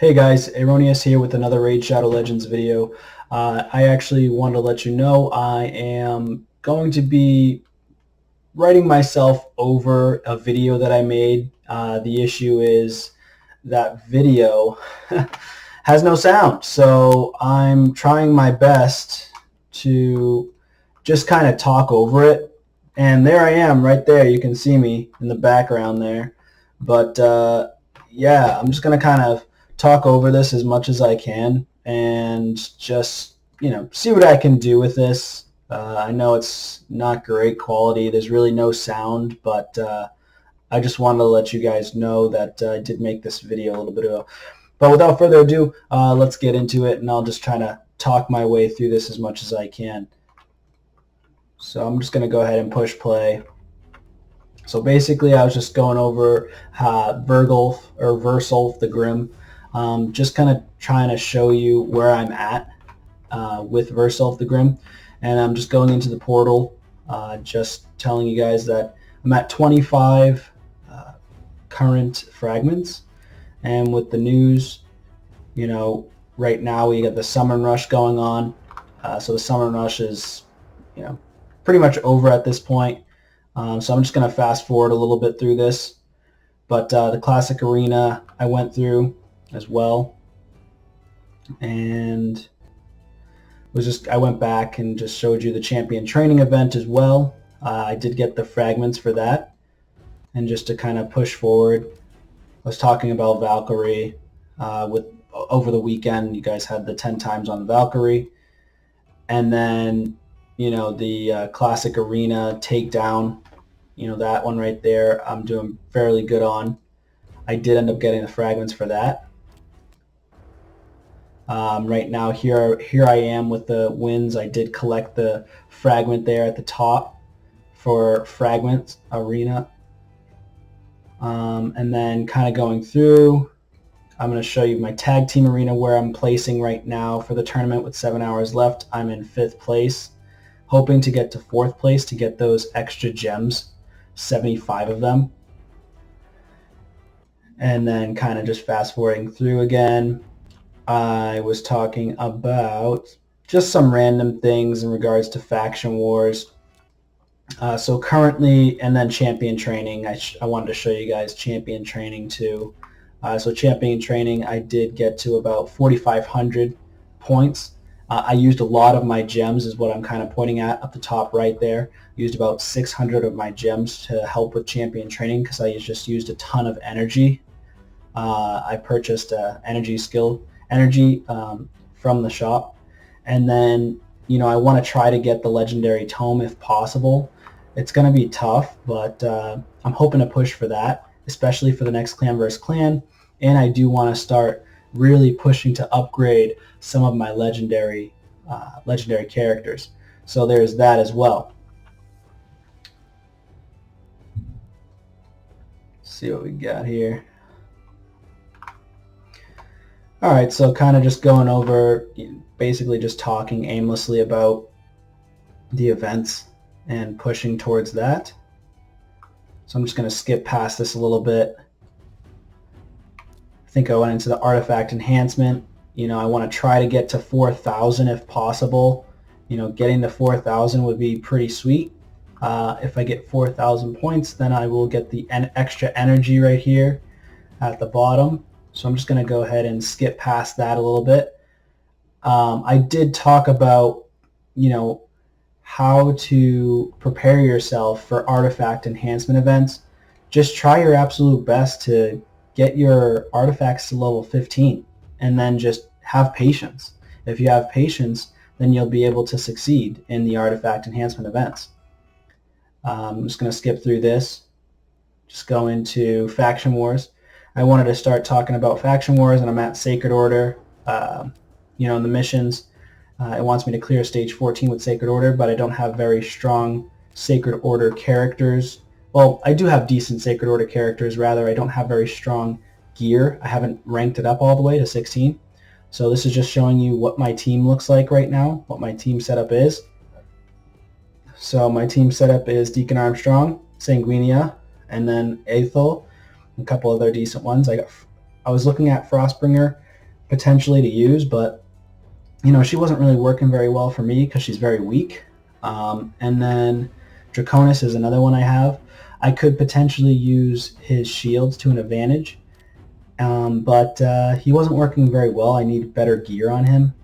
Hey guys, Erroneous here with another Raid Shadow Legends video. I actually wanted to let you know I am going to be writing myself over a video that I made. The issue is that video has no sound, so I'm trying my best to just kind of talk over it. And there I am right there. You can see me in the background there. But yeah, I'm just going to kind of talk over this as much as I can and just, see what I can do with this. I know it's not great quality. There's really no sound, but I just wanted to let you guys know that I did make this video a little bit ago. But without further ado, let's get into it, and I'll just try to talk my way through this as much as I can. So I'm just going to go ahead and push play. So basically, I was just going over Versulf The Grim. Just kind of trying to show you where I'm at with Versulf The Grim. And I'm just going into the portal, just telling you guys that I'm at 25 current fragments. And with the news, right now we got the Summer Rush going on. So the Summer Rush is, pretty much over at this point. So I'm just going to fast forward a little bit through this. But the Classic Arena I went through as well, and I went back and just showed you the champion training event as well. I did get the fragments for that, and just to kind of push forward, I was talking about Valkyrie over the weekend. You guys had the 10 times on Valkyrie, and then the Classic Arena takedown, that one right there I'm doing fairly good on. I did end up getting the fragments for that. Right now here I am with the wins. I did collect the fragment there at the top for Fragment Arena. And then kind of going through, I'm going to show you my tag team arena where I'm placing right now for the tournament with 7 hours left. I'm in 5th place, hoping to get to 4th place to get those extra gems, 75 of them. And then kind of just fast forwarding through again, I was talking about just some random things in regards to faction wars. So currently, and then champion training, I wanted to show you guys champion training too. So champion training, I did get to about 4,500 points. I used a lot of my gems is what I'm kind of pointing at up the top right there. Used about 600 of my gems to help with champion training because I just used a ton of energy. I purchased energy from the shop, and then I want to try to get the legendary tome if possible. It's going to be tough, but I'm hoping to push for that, especially for the next clan versus clan. And I do want to start really pushing to upgrade some of my legendary characters. So there's that as well. Let's see what we got here. Alright, so kind of just going over, basically just talking aimlessly about the events and pushing towards that. So I'm just going to skip past this a little bit. I think I went into the artifact enhancement. I want to try to get to 4,000 if possible. Getting to 4,000 would be pretty sweet. If I get 4,000 points, then I will get the extra energy right here at the bottom. So I'm just going to go ahead and skip past that a little bit. I did talk about, how to prepare yourself for artifact enhancement events. Just try your absolute best to get your artifacts to level 15, and then just have patience. If you have patience, then you'll be able to succeed in the artifact enhancement events. I'm just going to skip through this. Just go into faction wars. I wanted to start talking about faction wars, and I'm at Sacred Order. In the missions, it wants me to clear stage 14 with Sacred Order, but I don't have very strong Sacred Order characters. Well, I do have decent Sacred Order characters, rather I don't have very strong gear. I haven't ranked it up all the way to 16. So this is just showing you what my team looks like right now, what my team setup is. So my team setup is Deacon Armstrong, Sanguinia, and then Aethel, a couple other decent ones. I was looking at Frostbringer potentially to use, but you know, she wasn't really working very well for me because she's very weak. And then Draconis is another one I have. I could potentially use his shields to an advantage, but he wasn't working very well. I need better gear on him.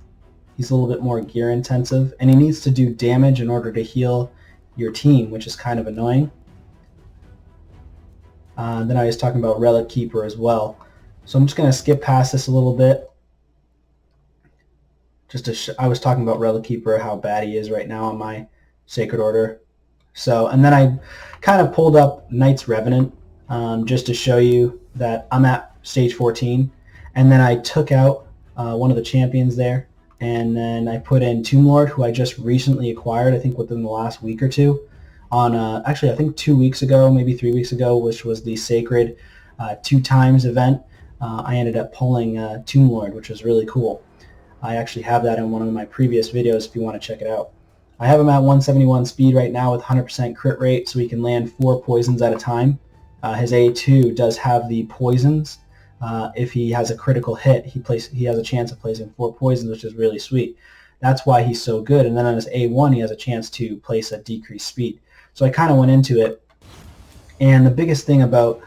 He's a little bit more gear intensive, and he needs to do damage in order to heal your team, which is kind of annoying. Then I was talking about Relic Keeper as well. So I'm just going to skip past this a little bit. I was talking about Relic Keeper, how bad he is right now on my Sacred Order. So, and then I kind of pulled up Knights Revenant just to show you that I'm at stage 14. And then I took out one of the champions there. And then I put in Tomb Lord, who I just recently acquired, I think within the last week or two. On actually, I think 2 weeks ago, maybe 3 weeks ago, which was the Sacred 2 times event. I ended up pulling Tomb Lord, which was really cool. I actually have that in one of my previous videos if you want to check it out. I have him at 171 speed right now with 100% crit rate, so he can land 4 poisons at a time. His A2 does have the poisons. If he has a critical hit, he has a chance of placing 4 poisons, which is really sweet. That's why he's so good. And then on his A1, he has a chance to place a decreased speed. So I kind of went into it. And the biggest thing about,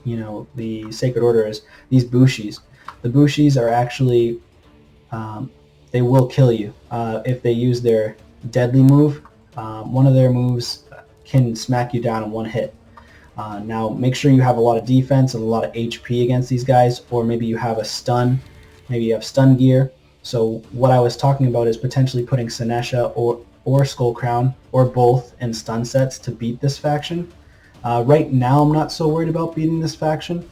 you know, the Sacred Order is these Bushis. The Bushis are actually, they will kill you if they use their deadly move. One of their moves can smack you down in one hit. Now make sure you have a lot of defense and a lot of HP against these guys, or maybe you have a stun, maybe you have stun gear. So what I was talking about is potentially putting Senesha or Skull Crown or both in stun sets to beat this faction. Right now I'm not so worried about beating this faction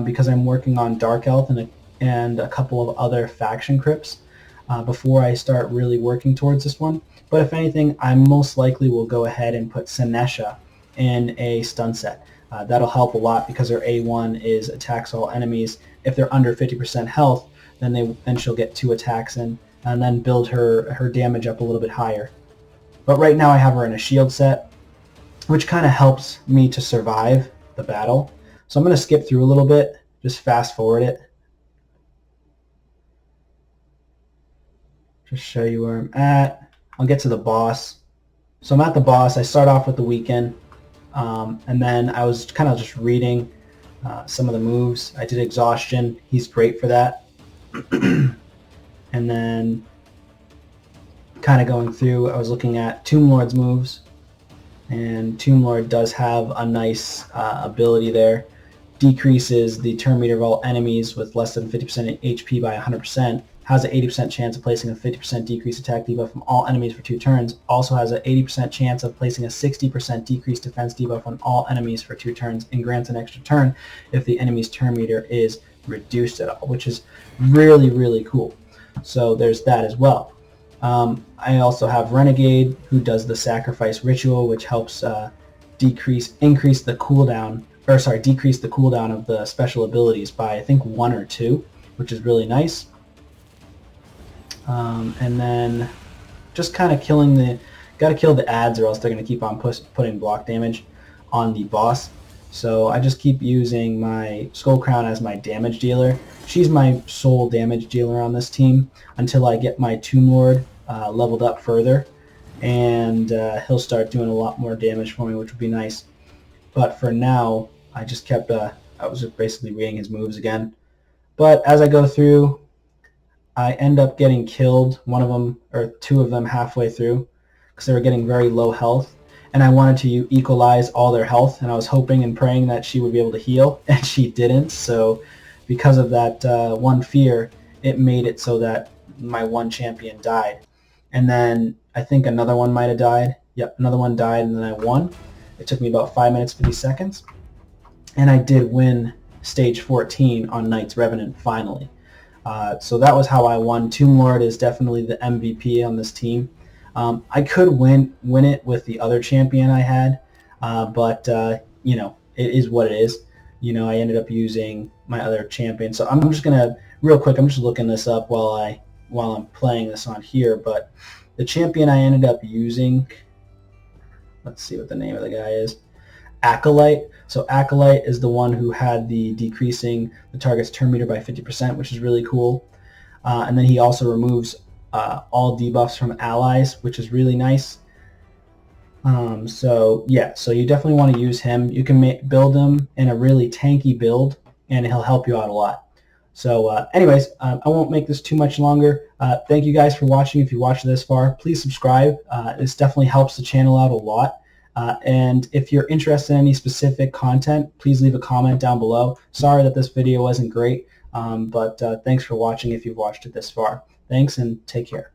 because I'm working on Dark Elf and a couple of other faction crypts before I start really working towards this one. But if anything, I most likely will go ahead and put Senesha in a stun set. That'll help a lot because her A1 is attacks all enemies. If they're under 50% health, then she'll get 2 attacks in and then build her damage up a little bit higher. But right now I have her in a shield set, which kind of helps me to survive the battle. So I'm going to skip through a little bit, just fast forward it. Just show you where I'm at. I'll get to the boss. So I'm at the boss. I start off with the weekend, and then I was kind of just reading some of the moves. I did Exhaustion. He's great for that. And then kind of going through, I was looking at Tomb Lord's moves, and Tomb Lord does have a nice ability there. Decreases the turn meter of all enemies with less than 50% HP by 100%. Has an 80% chance of placing a 50% decreased attack debuff from all enemies for 2 turns. Also has an 80% chance of placing a 60% decreased defense debuff on all enemies for 2 turns, and grants an extra turn if the enemy's turn meter is reduced at all, which is really, really cool. So there's that as well. I also have Renegade, who does the Sacrifice Ritual, which helps decrease the cooldown of the special abilities by, I think, 1 or 2, which is really nice. And then just kind of gotta kill the ads, or else they're going to keep on putting block damage on the boss. So I just keep using my Skull Crown as my damage dealer. She's my sole damage dealer on this team until I get my Tomb Lord leveled up further, and he'll start doing a lot more damage for me, which would be nice. But for now, I just kept, I was just basically reading his moves again. But as I go through, I end up getting killed, one of them, or 2 of them halfway through, because they were getting very low health. And I wanted to equalize all their health, and I was hoping and praying that she would be able to heal, and she didn't. So because of that one fear, it made it so that my one champion died. And then I think another one might have died. Yep, another one died, and then I won. It took me about 5 minutes, 50 seconds. And I did win stage 14 on Knights Revenant finally. So that was how I won. Tomb Lord is definitely the MVP on this team. I could win it with the other champion I had, but you know, it is what it is. You know, I ended up using my other champion. So I'm just gonna real quick. I'm just looking this up while I'm playing this on here. But the champion I ended up using, let's see what the name of the guy is. Acolyte. So Acolyte is the one who had the decreasing the target's turn meter by 50%, which is really cool. and then he also removes all debuffs from allies, which is really nice. So yeah, so you definitely want to use him. You can build him in a really tanky build, and he'll help you out a lot. So anyways, I won't make this too much longer. Thank you guys for watching. If you watched this far, please subscribe. This definitely helps the channel out a lot. And if you're interested in any specific content, please leave a comment down below. Sorry that this video wasn't great, but thanks for watching if you've watched it this far. Thanks and take care.